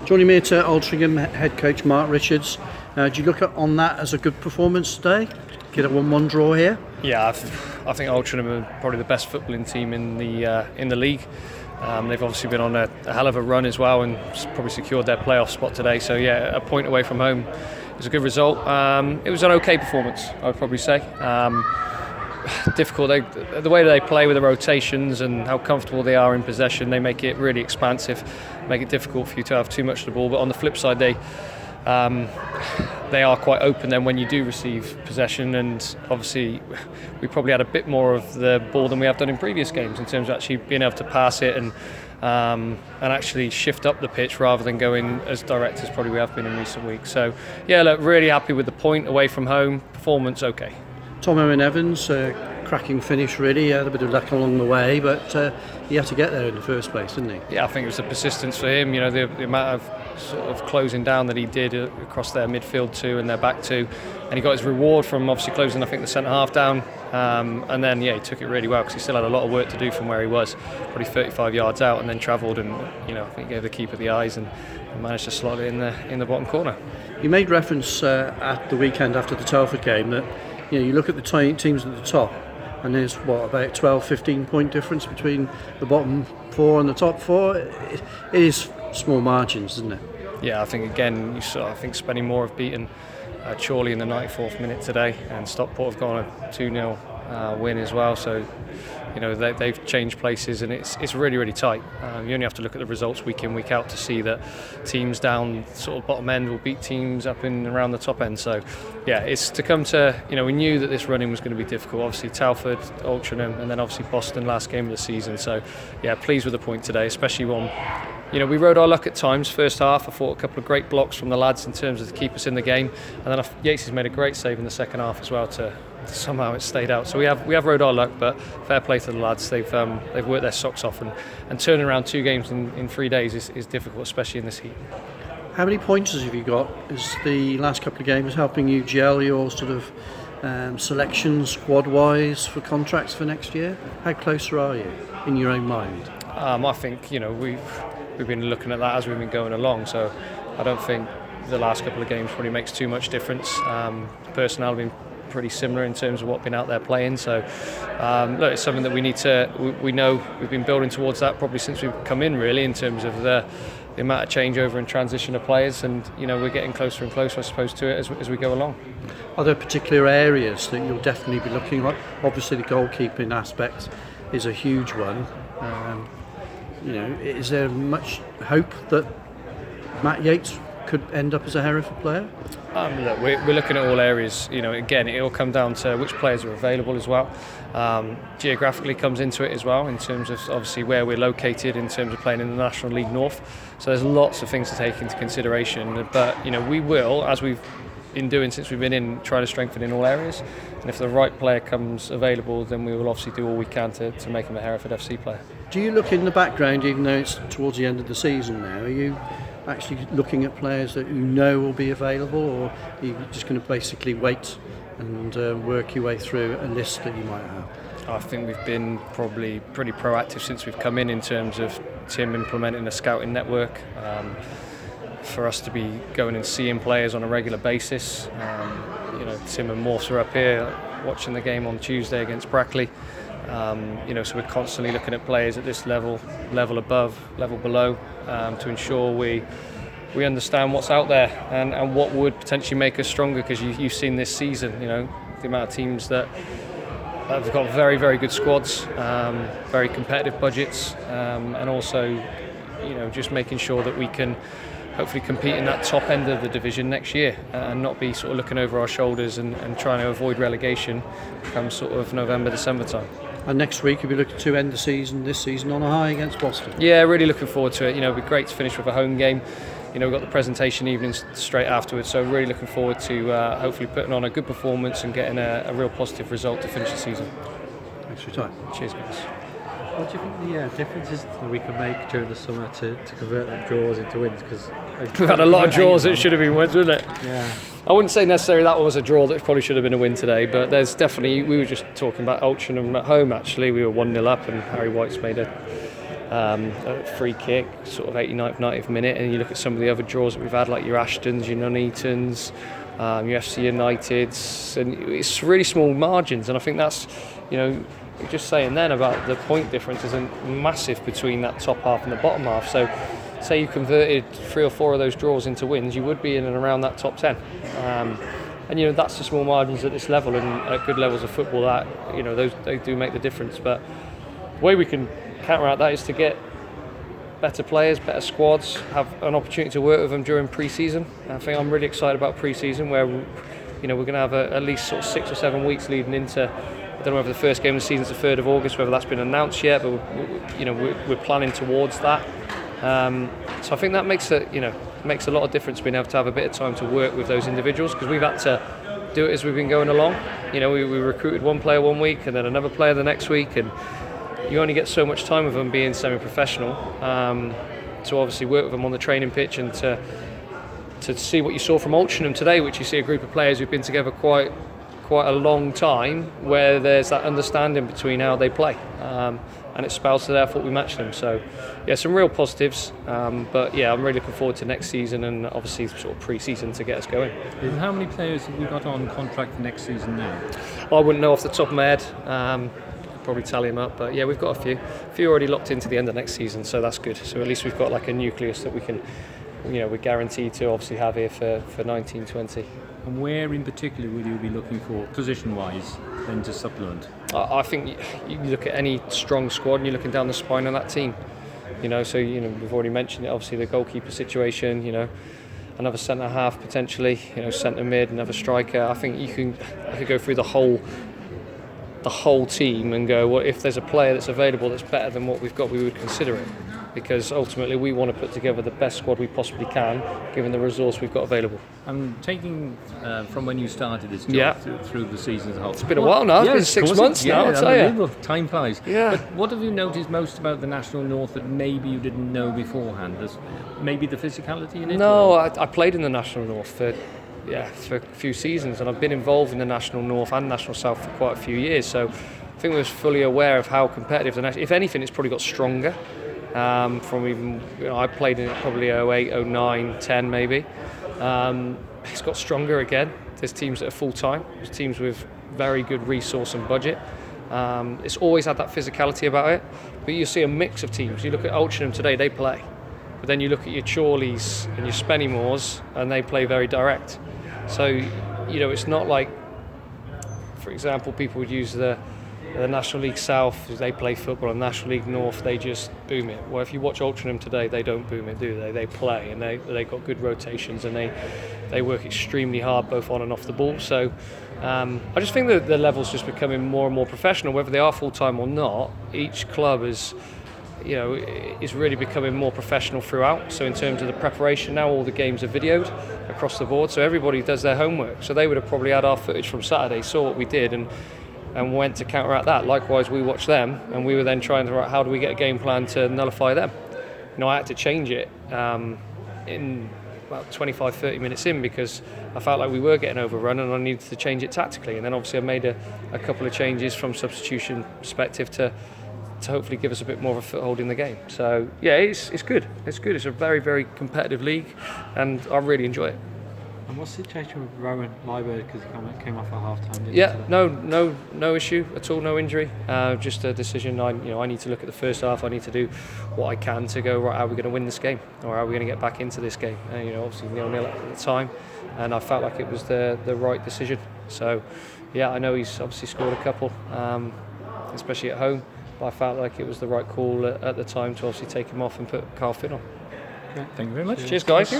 Joining me at Altrincham, head coach Mark Richards. Do you look on that as a good performance today? Get a 1-1 draw here? Yeah, I think Altrincham are probably the best footballing team in the league. They've obviously been on a hell of a run as well and probably secured their playoff spot today. So yeah, a point away from home is a good result. It was an okay performance, I would probably say. Difficult. The way they play with the rotations and how comfortable they are in possession, they make it really expansive, make it difficult for you to have too much of the ball. But on the flip side, they are quite open then when you do receive possession, and obviously we probably had a bit more of the ball than we have done in previous games in terms of actually being able to pass it and actually shift up the pitch rather than going as direct as probably we have been in recent weeks. So yeah, look, really happy with the point away from home. Performance okay. Tom Owen Evans, cracking finish really, had a bit of luck along the way, but he had to get there in the first place, didn't he? Yeah, I think it was the persistence for him, the amount of sort of closing down that he did across their midfield two and their back two, and he got his reward from obviously closing, I think, the centre half down, and then he took it really well because he still had a lot of work to do from where he was, probably 35 yards out, and then travelled and I think gave the keeper the eyes and managed to slot it in the bottom corner. You made reference at the weekend after the Telford game that you look at the teams at the top and there's about 12-15 point difference between the bottom four and the top four. It is small margins, isn't it? Yeah, I think again I think Spennymoor have beaten Chorley in the 94th minute today, and Stockport have gone a 2-0 win as well, so they've changed places and it's really, really tight. You only have to look at the results week in, week out to see that teams down sort of bottom end will beat teams up in around the top end. So yeah, it's to come to, we knew that this running was going to be difficult. Obviously Telford, Altrincham, and then obviously Boston last game of the season. So yeah, pleased with the point today, especially one. We rode our luck at times. First half, I thought a couple of great blocks from the lads in terms of to keep us in the game, and then Yates has made a great save in the second half as well to somehow it stayed out. So we have rode our luck, but fair play to the lads. They've worked their socks off, and turning around 2 games in 3 days is difficult, especially in this heat. How many pointers have you got? Is the last couple of games helping you gel your sort of selection squad-wise for contracts for next year? How closer are you in your own mind? I think we've been looking at that as we've been going along. So I don't think the last couple of games probably makes too much difference. Personnel have been pretty similar in terms of what been out there playing, so look, it's something that we know we've been building towards that probably since we've come in, really, in terms of the amount of changeover and transition of players, and we're getting closer and closer, I suppose, to it as we go along. Are there particular areas that you'll definitely be looking at? Obviously the goalkeeping aspect is a huge one. Is there much hope that Matt Yates could end up as a Hereford player? Look, we're looking at all areas. Again, it'll come down to which players are available as well. Geographically comes into it as well, in terms of obviously where we're located in terms of playing in the National League North. So there's lots of things to take into consideration. But we will, as we've been doing since we've been in, try to strengthen in all areas. And if the right player comes available, then we will obviously do all we can to make him a Hereford FC player. Do you look in the background, even though it's towards the end of the season now? Are you actually looking at players that will be available, or are you just going to basically wait and work your way through a list that you might have? I think we've been probably pretty proactive since we've come in terms of Tim implementing a scouting network. For us to be going and seeing players on a regular basis. Tim and Morse are up here watching the game on Tuesday against Brackley. So we're constantly looking at players at this level above, level below, to ensure we understand what's out there and what would potentially make us stronger, because you've seen this season, the amount of teams that have got very, very good squads, very competitive budgets, and also, just making sure that we can hopefully compete in that top end of the division next year and not be sort of looking over our shoulders and trying to avoid relegation come sort of November, December time. And next week you'll be looking to end this season on a high against Boston. Yeah, really looking forward to it. It'd be great to finish with a home game. We've got the presentation evenings straight afterwards, so really looking forward to hopefully putting on a good performance and getting a real positive result to finish the season. Thanks for your time. Cheers, guys. What do you think the difference is that we can make during the summer to convert them draws into wins? Because we've had a lot of draws that should have been wins, wasn't it? Yeah. I wouldn't say necessarily that was a draw that probably should have been a win today, but there's definitely, we were just talking about Altrincham at home actually, we were 1-0 up and Harry White's made a A free kick, sort of 89th, 90th minute, and you look at some of the other draws that we've had, like your Ashtons, your Nuneatons, your FC Uniteds, and it's really small margins. And I think that's, just saying then about the point difference isn't massive between that top half and the bottom half. So, say you converted 3 or 4 of those draws into wins, you would be in and around that top 10. And that's the small margins at this level, and at good levels of football, that they do make the difference. But the way we can counteract that is to get better players, better squads, have an opportunity to work with them during pre-season. I think I'm really excited about pre-season, where we're going to have at least sort of 6 or 7 weeks leading into. I don't know whether the first game of the season is the 3rd of August, whether that's been announced yet, but we're planning towards that. So I think that makes a lot of difference, being able to have a bit of time to work with those individuals, because we've had to do it as we've been going along. We recruited one player one week and then another player the next week, and you only get so much time with them being semi-professional. To obviously work with them on the training pitch, and to see what you saw from Altrincham today, which you see a group of players who've been together quite a long time, where there's that understanding between how they play, and it spells to therefore we match them. So yeah, some real positives, but yeah, I'm really looking forward to next season, and obviously sort of pre-season to get us going. And how many players have we got on contract for next season now? I wouldn't know off the top of my head. Probably tally them up, but yeah, we've got a few already locked into the end of next season, so that's good. So at least we've got like a nucleus that we can, we're guaranteed to obviously have here for 19-20. And where in particular will you be looking for, position-wise, then to supplement? I think you look at any strong squad and you're looking down the spine of that team. So we've already mentioned it. Obviously, the goalkeeper situation. Another centre half potentially. Centre mid, another striker. I think I could go through the whole team and go, well, if there's a player that's available that's better than what we've got, we would consider it, because ultimately we want to put together the best squad we possibly can, given the resource we've got available. And taking from when you started this job through the season as a whole, it's been a while now. It's been 6 months now, I'll tell you. Time flies. Yeah. But what have you noticed most about the National North that maybe you didn't know beforehand? Maybe the physicality in it? No, I played in the National North for a few seasons, and I've been involved in the National North and National South for quite a few years, so I think we was fully aware of how competitive the National. If anything, it's probably got stronger from even, I played in it probably 08, 09, 10 maybe. It's got stronger again. There's teams that are full-time, there's teams with very good resource and budget. It's always had that physicality about it, but you see a mix of teams. You look at Altrincham today, they play, but then you look at your Chorleys and your Spennymoors, and they play very direct. So, it's not like, for example, people would use the National League South, they play football, and National League North, they just boom it. Well, if you watch Altrincham today, they don't boom it, do they? They play, and they got good rotations, and they work extremely hard both on and off the ball. So I just think that the level's just becoming more and more professional, whether they are full-time or not. Each club is really becoming more professional throughout. So in terms of the preparation now, all the games are videoed across the board, so everybody does their homework. So they would have probably had our footage from Saturday, saw what we did, and went to counteract that. Likewise, we watched them, and we were then trying to, how do we get a game plan to nullify them? I had to change it in about 25-30 minutes in, because I felt like we were getting overrun and I needed to change it tactically. And then obviously I made a couple of changes from substitution perspective to hopefully give us a bit more of a foothold in the game. So yeah, it's good. It's good. It's a very, very competitive league, and I really enjoy it. And what's the situation with Rowan Liebert, because he came off at half-time, didn't he? So? No issue at all, no injury. Just a decision. I need to look at the first half. I need to do what I can to go, right, how are we going to win this game, or how are we going to get back into this game? Obviously 0-0 at the time, and I felt like it was the right decision. So yeah, I know he's obviously scored a couple, especially at home, but I felt like it was the right call at the time to obviously take him off and put Carl Finn on. Okay. Thank you very much. Cheers guys.